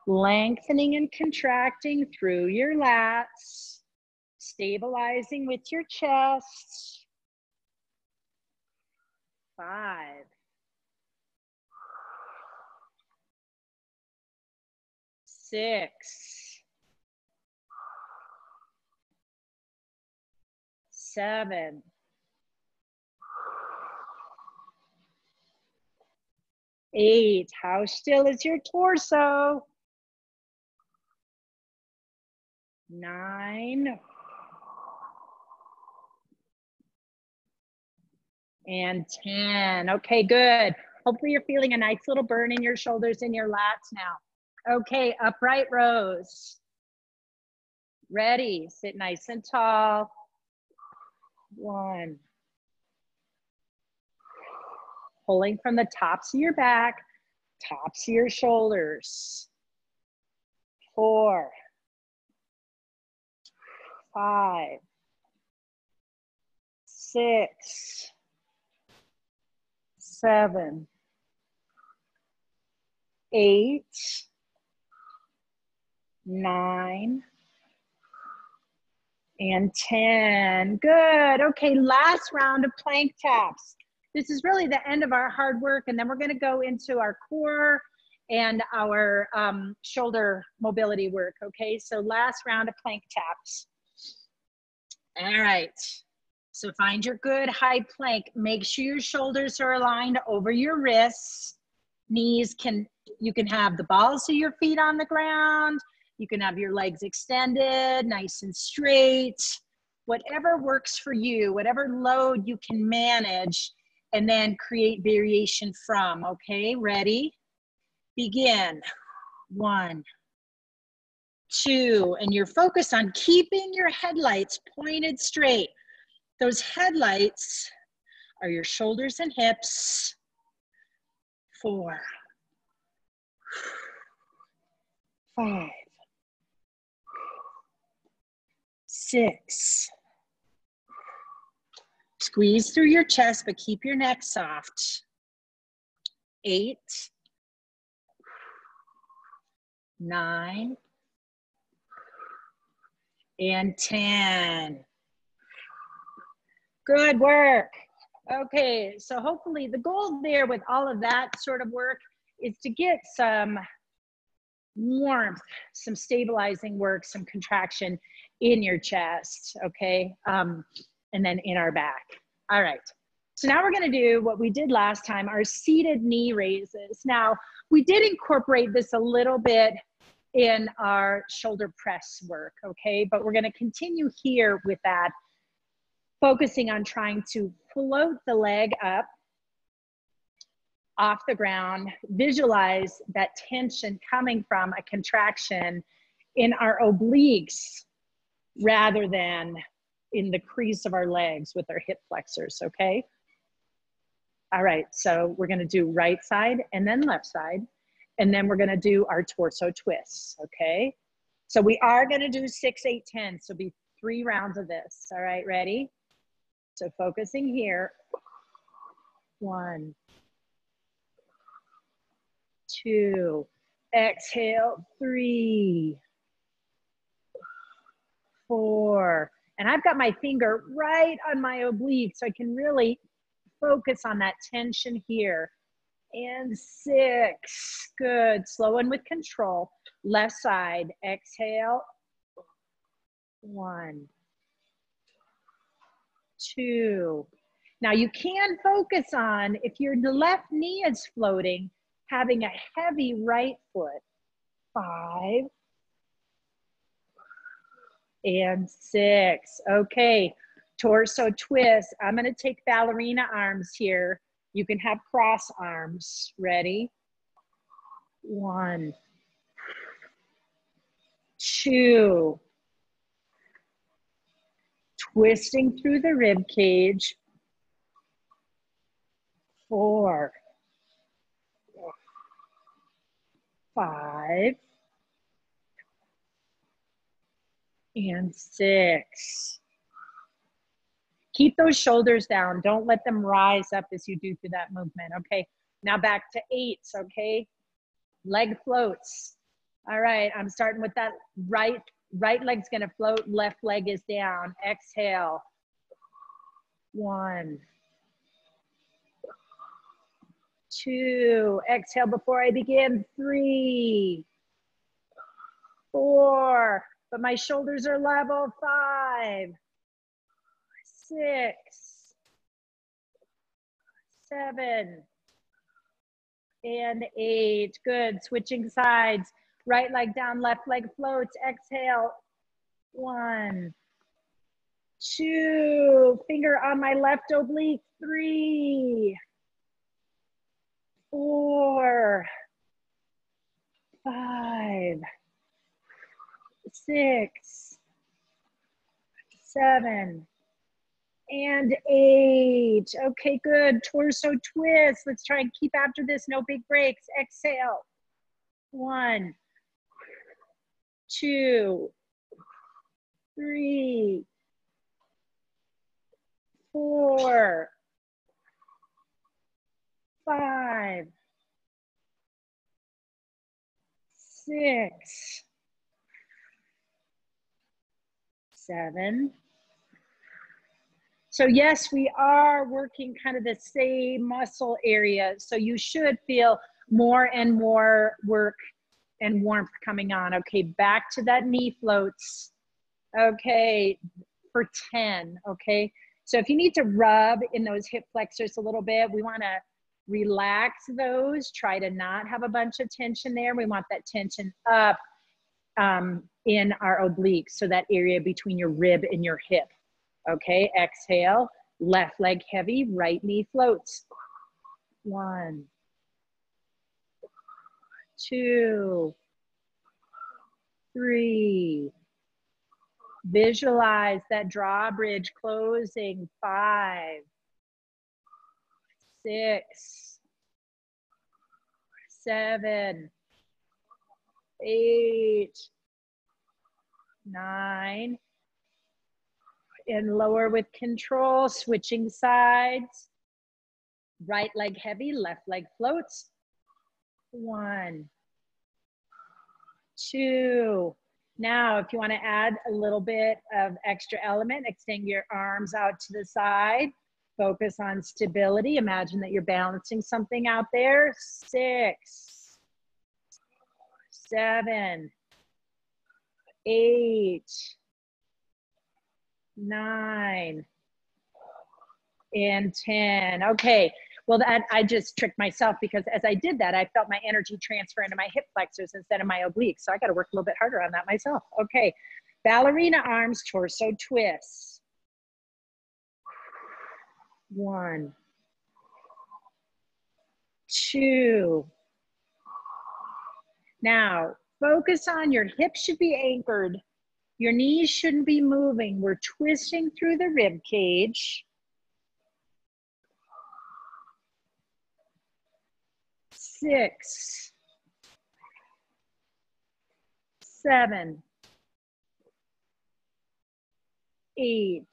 lengthening and contracting through your lats, stabilizing with your chest. 5, 6, 7, 8. How still is your torso? 9. And 10. Okay, good. Hopefully you're feeling a nice little burn in your shoulders and your lats now. Okay, upright rows. Ready, sit nice and tall. 1. Pulling from the tops of your back, tops of your shoulders. 4, 5, 6, 7, 8, 9, and 10. Good. Okay, last round of plank taps. This is really the end of our hard work, and then we're gonna go into our core and our shoulder mobility work, okay? So last round of plank taps. All right, so find your good high plank. Make sure your shoulders are aligned over your wrists. Knees you can have the balls of your feet on the ground. You can have your legs extended, nice and straight. Whatever works for you, whatever load you can manage, and then create variation from, okay? Ready? Begin. 1, 2, and you're focused on keeping your headlights pointed straight. Those headlights are your shoulders and hips. 4, 5, 6. Squeeze through your chest, but keep your neck soft. 8, 9, and 10. Good work. Okay, so hopefully the goal there with all of that sort of work is to get some warmth, some stabilizing work, some contraction in your chest, okay? And then in our back. All right, so now we're gonna do what we did last time, our seated knee raises. Now, we did incorporate this a little bit in our shoulder press work, okay? But we're gonna continue here with that, focusing on trying to float the leg up off the ground, visualize that tension coming from a contraction in our obliques rather than in the crease of our legs with our hip flexors, okay? All right, so we're gonna do right side and then left side, and then we're gonna do our torso twists, okay? So we are gonna do 6, 8, 10, so be 3 rounds of this, all right, ready? So focusing here, 1, 2, exhale, 3, 4, and I've got my finger right on my oblique so I can really focus on that tension here. And 6, good, slow and with control. Left side, exhale, 1, 2. Now you can focus on, if your left knee is floating, having a heavy right foot. 5 and 6. Okay, torso twist. I'm gonna take ballerina arms here. You can have cross arms. Ready? 1, 2. Twisting through the rib cage. 4, 5, and 6. Keep those shoulders down. Don't let them rise up as you do through that movement, okay? Now back to 8s, okay? Leg floats. All right, I'm starting with that right leg's gonna float, left leg is down. Exhale. 1, 2, exhale before I begin. 3, 4, but my shoulders are level. 5, 6, 7, and 8. Good, switching sides. Right leg down, left leg floats. Exhale. 1, 2, finger on my left oblique. 3, 4, 5, 6, 7, and 8. Okay, good. Torso twist. Let's try and keep after this. No big breaks. Exhale. 1, 2, 3, 4, 5, 6, 7. So yes, we are working kind of the same muscle area. So you should feel more and more work and warmth coming on. Okay, back to that knee floats. Okay, for 10, okay? So if you need to rub in those hip flexors a little bit, we wanna relax those, try to not have a bunch of tension there. We want that tension up in our obliques, so that area between your rib and your hip. Okay, exhale, left leg heavy, right knee floats. 1, 2, 3. Visualize that drawbridge closing. 5, 6, 7, 8, 9. And lower with control, switching sides. Right leg heavy, left leg floats. 1, 2. Now, if you want to add a little bit of extra element, extend your arms out to the side. Focus on stability. Imagine that you're balancing something out there. 6, 7, 8, 9, and 10. Okay. Well, I just tricked myself because as I did that, I felt my energy transfer into my hip flexors instead of my obliques. So I got to work a little bit harder on that myself. Okay. Ballerina arms, torso twists. 1, 2. Now, focus on your hips should be anchored. Your knees shouldn't be moving. We're twisting through the rib cage. 6, 7, 8,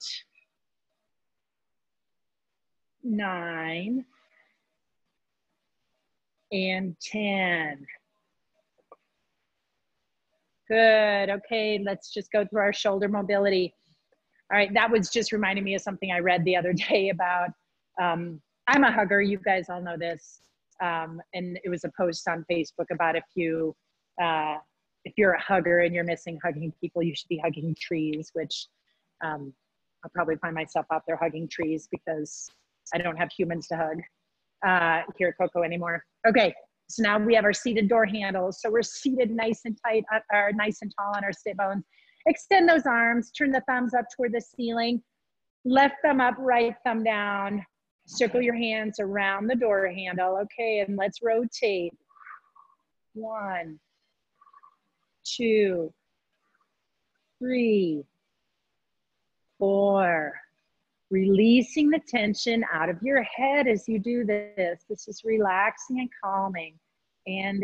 9, and 10. Good. Okay, let's just go through our shoulder mobility. All right, that was just reminding me of something I read the other day about, I'm a hugger, you guys all know this. And it was a post on Facebook about if you're a hugger and you're missing hugging people, you should be hugging trees, which I'll probably find myself out there hugging trees because I don't have humans to hug here at Coco anymore. Okay, so now we have our seated door handles. So we're seated nice and tight, or nice and tall on our sit bones. Extend those arms, turn the thumbs up toward the ceiling, left thumb up, right thumb down. Circle your hands around the door handle. Okay, and let's rotate. 1, 2, 3, 4. Releasing the tension out of your head as you do this. This is relaxing and calming. And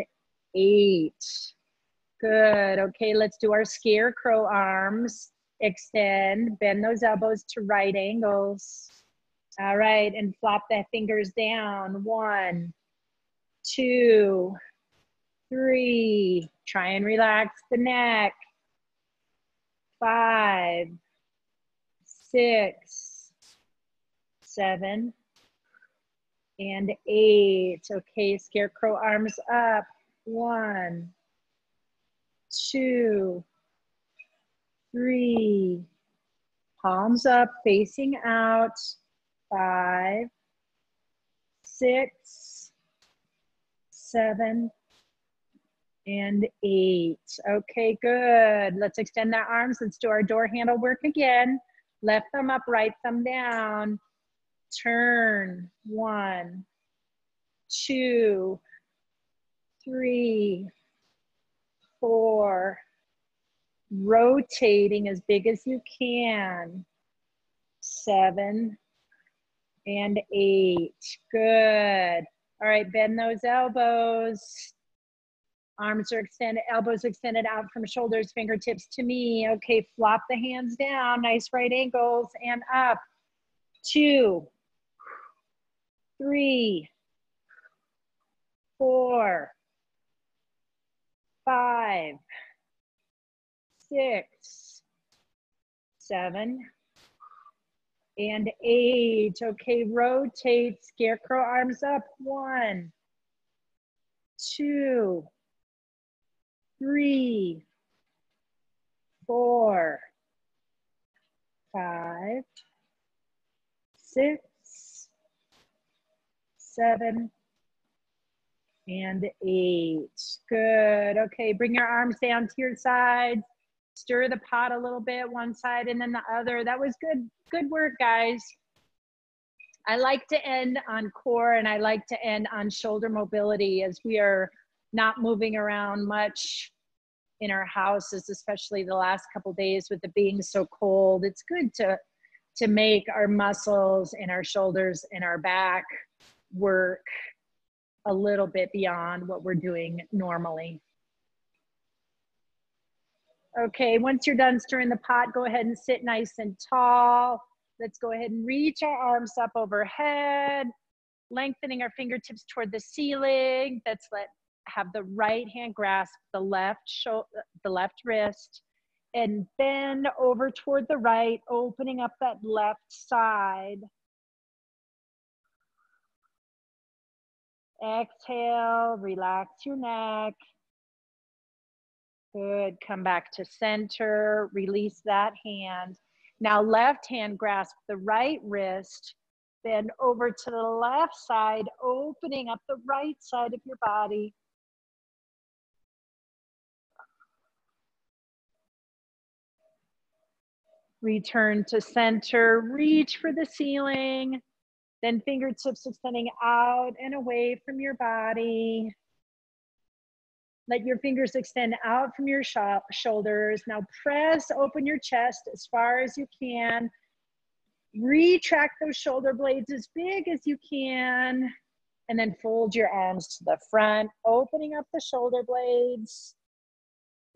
8. Good. Okay, let's do our scarecrow arms. Extend, bend those elbows to right angles. All right, and flop the fingers down. 1, 2, 3. Try and relax the neck. 5, 6, 7, and 8. Okay, scarecrow arms up. 1, 2, 3. Palms up, facing out. 5, 6, 7, and 8. Okay, good. Let's extend our arms. Let's do our door handle work again. Left thumb up, right thumb down. Turn. 1, 2, 3, 4. Rotating as big as you can. 7 and 8. Good. All right, bend those elbows. Arms are extended, elbows extended out from shoulders, fingertips to me. Okay, flop the hands down, nice right ankles, and up. 2, 3, 4, 5, 6, 7, and 8. Okay, rotate, scarecrow arms up. 1, 2, 3, 4, 5, 6, 7, and 8. Good. Okay, bring your arms down to your sides. Stir the pot a little bit, one side and then the other. That was good. Good work, guys. I like to end on core and I like to end on shoulder mobility as we are not moving around much in our houses, especially the last couple of days with it being so cold. It's good to make our muscles and our shoulders and our back work a little bit beyond what we're doing normally. Okay, once you're done stirring the pot, go ahead and sit nice and tall. Let's go ahead and reach our arms up overhead, lengthening our fingertips toward the ceiling. Let's have the right hand grasp the left wrist and bend over toward the right, opening up that left side. Exhale, relax your neck. Good, come back to center, release that hand. Now left hand grasp the right wrist, bend over to the left side, opening up the right side of your body. Return to center, reach for the ceiling, then fingertips extending out and away from your body. Let your fingers extend out from your shoulders. Now press open your chest as far as you can. Retract those shoulder blades as big as you can. And then fold your arms to the front, opening up the shoulder blades,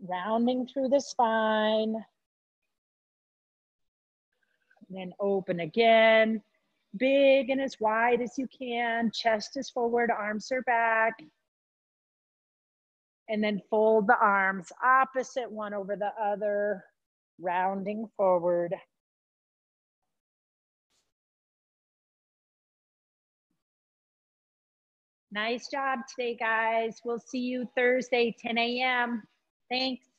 rounding through the spine. And then open again, big and as wide as you can. Chest is forward, arms are back. And then fold the arms opposite one over the other, rounding forward. Nice job today, guys. We'll see you Thursday, 10 a.m. Thanks.